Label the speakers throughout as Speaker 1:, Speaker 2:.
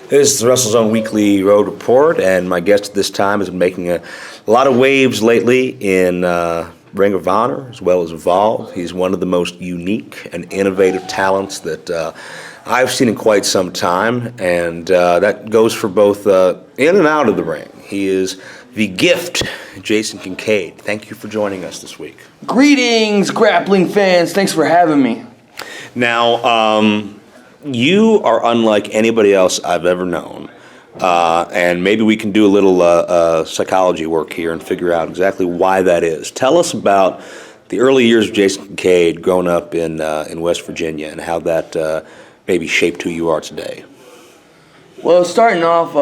Speaker 1: This is the WrestleZone Weekly Road Report, and my guest at this time has been making a lot of waves lately in Ring of Honor as well as Evolve. He's one of the most unique and innovative talents that I've seen in quite some time, and that goes for both in and out of the ring. He is the Gift, Jason Kincaid. Thank you for joining us this week.
Speaker 2: Greetings, grappling fans. Thanks for having me.
Speaker 1: Now, you are unlike anybody else I've ever known, and maybe we can do a little psychology work here and figure out exactly why that is. Tell us about the early years of Jason Kincaid growing up in West Virginia and how that maybe shaped who you are today.
Speaker 2: Well, starting off,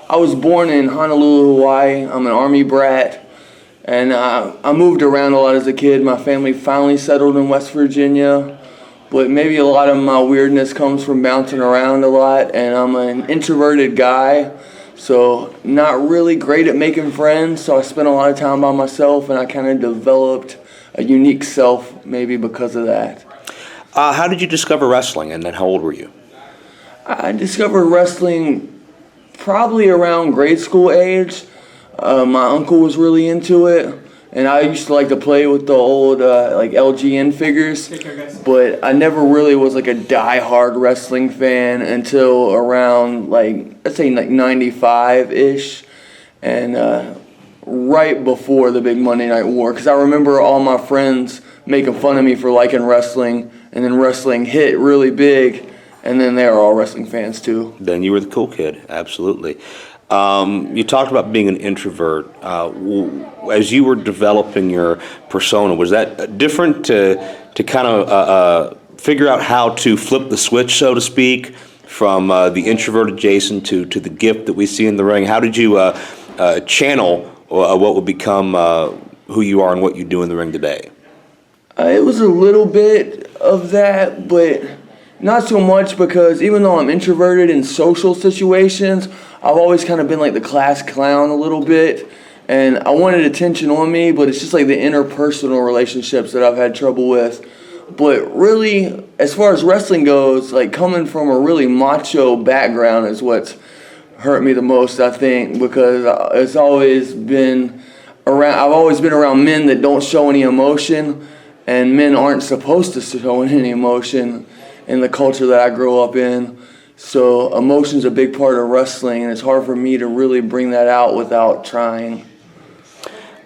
Speaker 2: I was born in Honolulu, Hawaii. I'm an Army brat, and I moved around a lot as a kid. My family finally settled in West Virginia. But maybe a lot of my weirdness comes from bouncing around a lot, and I'm an introverted guy, so not really great at making friends, so I spent a lot of time by myself, and I kind of developed a unique self maybe because of that.
Speaker 1: How did you discover wrestling, and then how old were you?
Speaker 2: I discovered wrestling probably around grade school age. My uncle was really into it. And I used to like to play with the old like LGN figures, but I never really was like a die-hard wrestling fan until around like, let's say like 95-ish, and right before the big Monday Night War, because I remember all my friends making fun of me for liking wrestling, and then wrestling hit really big, and then they were all wrestling fans too.
Speaker 1: Then you were the cool kid, absolutely. You talked about being an introvert. As you were developing your persona, was that different to kind of figure out how to flip the switch, so to speak, from the introverted Jason to the Gift that we see in the ring? How did you channel what would become who you are and what you do in the ring today?
Speaker 2: It was a little bit of that, but not so much, because even though I'm introverted in social situations, I've always kind of been like the class clown a little bit, and I wanted attention on me, but it's just like the interpersonal relationships that I've had trouble with. But really, as far as wrestling goes, like coming from a really macho background is what's hurt me the most, I think, because I've always been around men that don't show any emotion, and men aren't supposed to show any emotion in the culture that I grew up in. So emotion's a big part of wrestling, and it's hard for me to really bring that out without trying.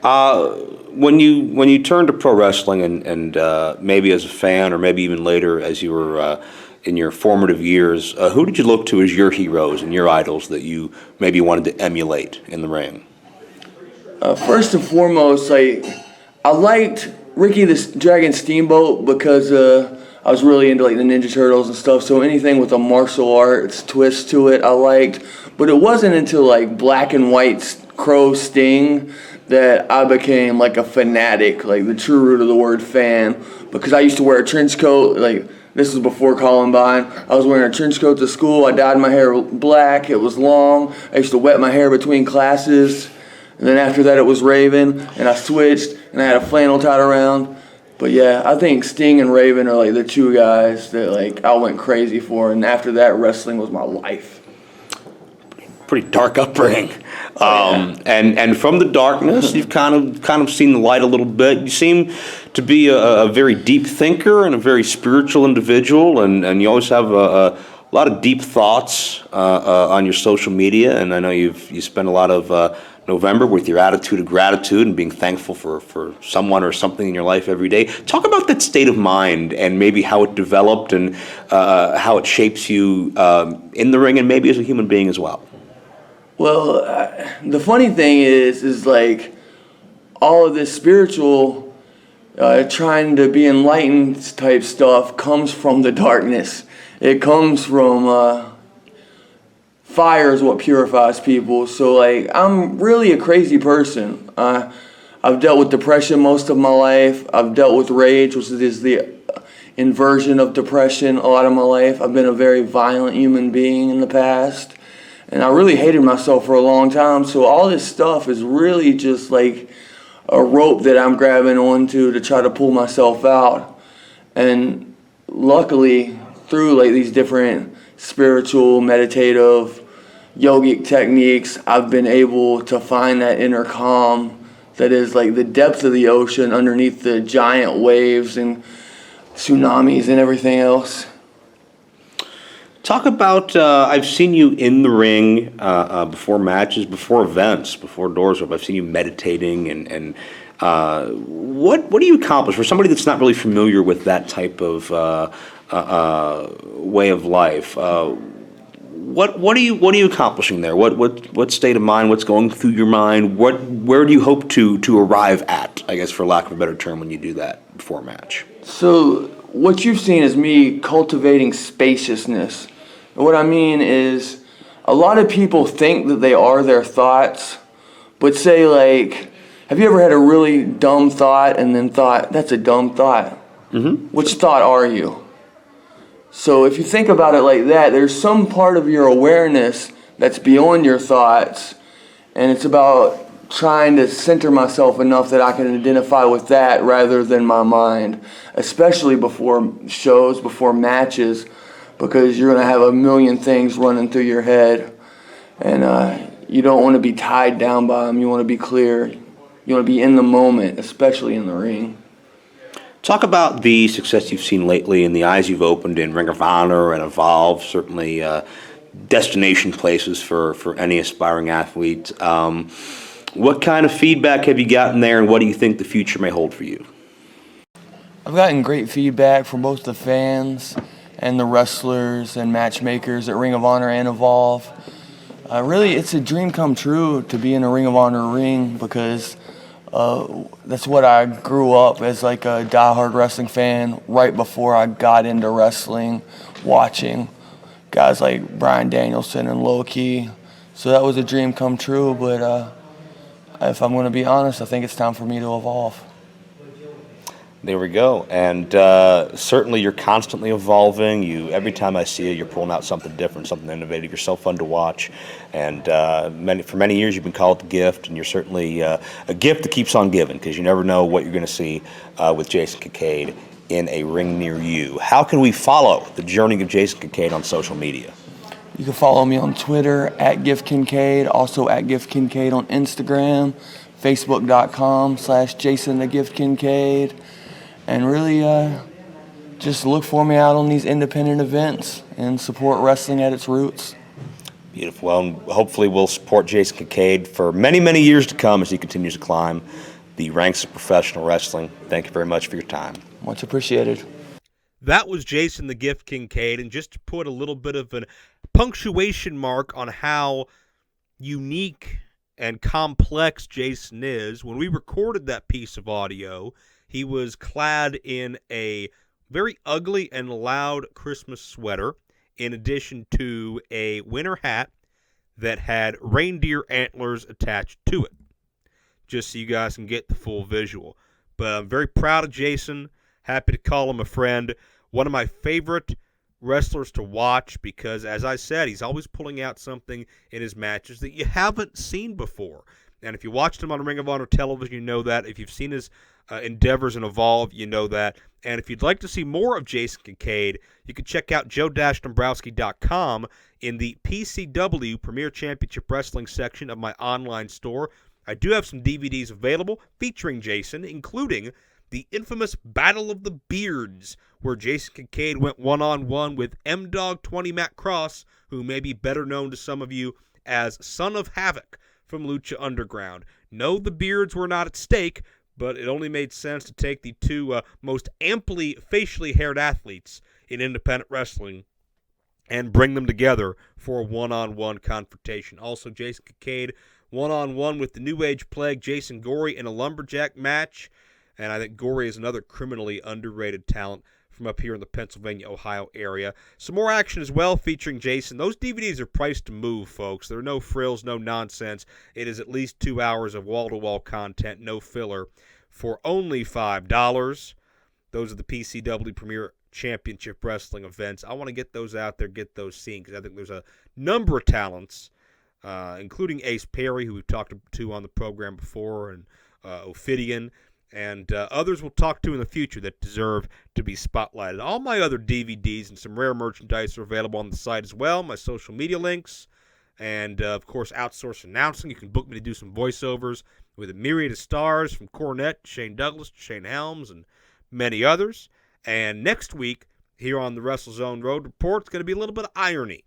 Speaker 1: When you turned to pro wrestling and maybe as a fan or maybe even later as you were in your formative years, who did you look to as your heroes and your idols that you maybe wanted to emulate in the ring?
Speaker 2: First and foremost, I liked Ricky the Dragon Steamboat because I was really into like the Ninja Turtles and stuff, so anything with a martial arts twist to it I liked. But it wasn't until like Black and White's Crow Sting that I became like a fanatic, like the true root of the word fan, because I used to wear a trench coat, like this was before Columbine. I was wearing a trench coat to school, I dyed my hair black, it was long, I used to wet my hair between classes, and then after that it was Raven, and I switched, and I had a flannel tied around. But yeah, I think Sting and Raven are like the two guys that like I went crazy for, and after that, wrestling was my life.
Speaker 1: Pretty dark upbringing, and from the darkness, you've kind of seen the light a little bit. You seem to be a very deep thinker and a very spiritual individual, and you always have a lot of deep thoughts on your social media. And I know you spend a lot of November with your attitude of gratitude and being thankful for someone or something in your life every day. Talk about that state of mind and maybe how it developed and how it shapes you in the ring and maybe as a human being as well.
Speaker 2: Well, the funny thing is like all of this spiritual trying to be enlightened type stuff comes from the darkness. It comes from fire is what purifies people. So like I'm really a crazy person. I've dealt with depression most of my life. I've dealt with rage, which is the inversion of depression, a lot of my life. I've been a very violent human being in the past, and I really hated myself for a long time. So all this stuff is really just like a rope that I'm grabbing onto to try to pull myself out. And luckily, through like these different spiritual, meditative yogic techniques, I've been able to find that inner calm that is like the depth of the ocean underneath the giant waves and tsunamis and everything else.
Speaker 1: Talk about, I've seen you in the ring before matches, before events, before doors open. I've seen you meditating and what do you accomplish for somebody that's not really familiar with that type of way of life? What are you accomplishing there? What state of mind? What's going through your mind? Where do you hope to arrive at? I guess, for lack of a better term, when you do that before a match.
Speaker 2: So what you've seen is me cultivating spaciousness. And what I mean is, a lot of people think that they are their thoughts, but say like, have you ever had a really dumb thought and then thought, that's a dumb thought? Mm-hmm. Which thought are you? So if you think about it like that, there's some part of your awareness that's beyond your thoughts, and it's about trying to center myself enough that I can identify with that rather than my mind, especially before shows, before matches, because you're going to have a million things running through your head, and you don't want to be tied down by them. You want to be clear. You want to be in the moment, especially in the ring.
Speaker 1: Talk about the success you've seen lately and the eyes you've opened in Ring of Honor and Evolve, certainly destination places for any aspiring athlete. What kind of feedback have you gotten there, and what do you think the future may hold for you?
Speaker 2: I've gotten great feedback from both the fans and the wrestlers and matchmakers at Ring of Honor and Evolve. Really, it's a dream come true to be in a Ring of Honor ring, because that's what I grew up as, like a diehard wrestling fan right before I got into wrestling, watching guys like Bryan Danielson and Low-Key. So that was a dream come true, but if I'm going to be honest, I think it's time for me to evolve.
Speaker 1: There we go. And certainly you're constantly evolving. Every time I see you, you're pulling out something different, something innovative. You're so fun to watch. And for many years you've been called the gift, and you're certainly a gift that keeps on giving, because you never know what you're going to see with Jason Kincaid in a ring near you. How can we follow the journey of Jason Kincaid on social media?
Speaker 2: You can follow me on Twitter at GiftKincaid, also at GiftKincaid on Instagram, Facebook.com/JasonTheGiftKincaid. And really, just look for me out on these independent events and support wrestling at its roots.
Speaker 1: Beautiful. Well, and hopefully we'll support Jason Kincaid for many, many years to come as he continues to climb the ranks of professional wrestling. Thank you very much for your time.
Speaker 2: Much appreciated.
Speaker 3: That was Jason the Gift Kincaid, and just to put a little bit of a punctuation mark on how unique and complex Jason is, when we recorded that piece of audio, he was clad in a very ugly and loud Christmas sweater, in addition to a winter hat that had reindeer antlers attached to it, just so you guys can get the full visual. But I'm very proud of Jason, happy to call him a friend, one of my favorite wrestlers to watch, because, as I said, he's always pulling out something in his matches that you haven't seen before. And if you watched him on Ring of Honor television, you know that. If you've seen his endeavors in Evolve, you know that. And if you'd like to see more of Jason Kincaid, you can check out joe-dombrowski.com in the PCW Premier Championship Wrestling section of my online store. I do have some DVDs available featuring Jason, including the infamous Battle of the Beards, where Jason Kincaid went one-on-one with M-Dog 20 Matt Cross, who may be better known to some of you as Son of Havoc from Lucha Underground. No, the beards were not at stake, but it only made sense to take the two most amply facially haired athletes in independent wrestling and bring them together for a one-on-one confrontation. Also, Jason Kincaid one-on-one with the New Age Plague, Jason Gorey, in a lumberjack match. And I think Gorey is another criminally underrated talent from up here in the Pennsylvania, Ohio area. Some more action as well featuring Jason. Those DVDs are priced to move, folks. There are no frills, no nonsense. It is at least 2 hours of wall-to-wall content, no filler, for only $5. Those are the PCW Premier Championship Wrestling events. I want to get those out there, get those seen, because I think there's a number of talents, including Ace Perry, who we've talked to on the program before, and Ophidian, and others we'll talk to in the future that deserve to be spotlighted. All my other DVDs and some rare merchandise are available on the site as well. My social media links, and, of course, outsource announcing. You can book me to do some voiceovers with a myriad of stars from Cornette, Shane Douglas, Shane Helms, and many others. And next week, here on the WrestleZone Road Report, it's going to be a little bit of irony.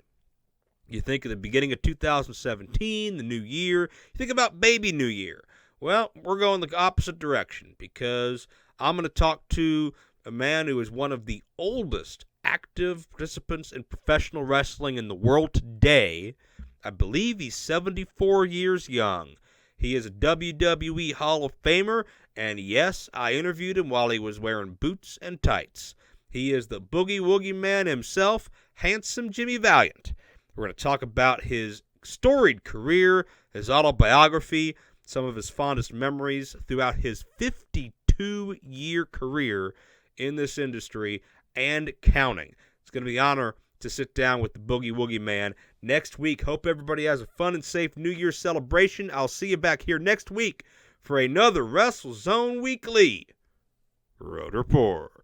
Speaker 3: You think of the beginning of 2017, the new year. You think about Baby New Year. Well, we're going the opposite direction because I'm going to talk to a man who is one of the oldest active participants in professional wrestling in the world today. I believe he's 74 years young. He is a WWE Hall of Famer, and yes, I interviewed him while he was wearing boots and tights. He is the Boogie Woogie Man himself, Handsome Jimmy Valiant. We're going to talk about his storied career, his autobiography, some of his fondest memories throughout his 52-year career in this industry and counting. It's going to be an honor to sit down with the Boogie Woogie Man next week. Hope everybody has a fun and safe New Year's celebration. I'll see you back here next week for another WrestleZone Weekly Road Report.